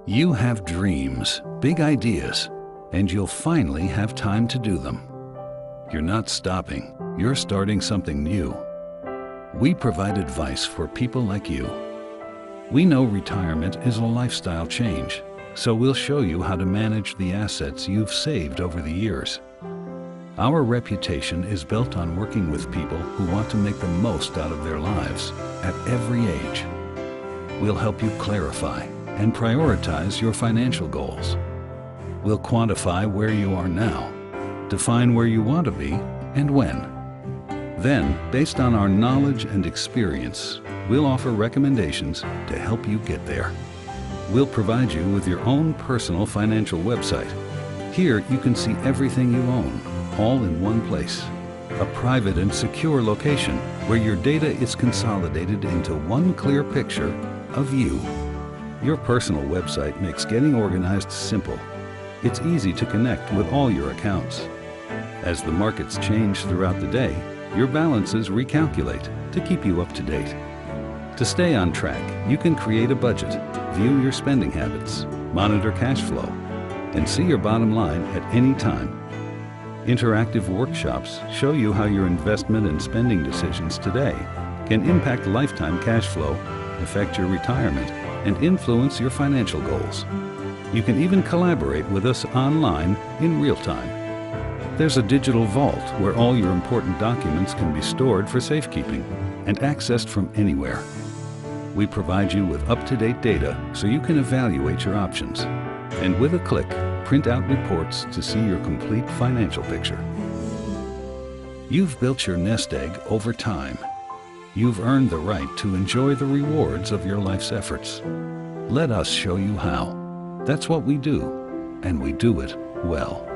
You have dreams, big ideas, and you'll finally have time to do them. You're not stopping, you're starting something new. We provide advice for people like you. We know retirement is a lifestyle change, so we'll show you how to manage the assets you've saved over the years. Our reputation is built on working with people who want to make the most out of their lives at every age. We'll help you clarify and prioritize your financial goals. We'll quantify where you are now, define where you want to be and when. Then, based on our knowledge and experience, we'll offer recommendations to help you get there. We'll provide you with your own personal financial website. Here you can see everything you own, all in one place. A private and secure location where your data is consolidated into one clear picture of you. Your personal website makes getting organized simple. It's easy to connect with all your accounts. As the markets change throughout the day, your balances recalculate to keep you up to date. To stay on track, you can create a budget, view your spending habits, monitor cash flow, and see your bottom line at any time. Interactive workshops show you how your investment and spending decisions today can impact lifetime cash flow, affect your retirement, and influence your financial goals. You can even collaborate with us online in real time. There's a digital vault where all your important documents can be stored for safekeeping and accessed from anywhere. We provide you with up-to-date data so you can evaluate your options. And with a click, print out reports to see your complete financial picture. You've built your nest egg over time. You've earned the right to enjoy the rewards of your life's efforts. Let us show you how. That's what we do, and we do it well.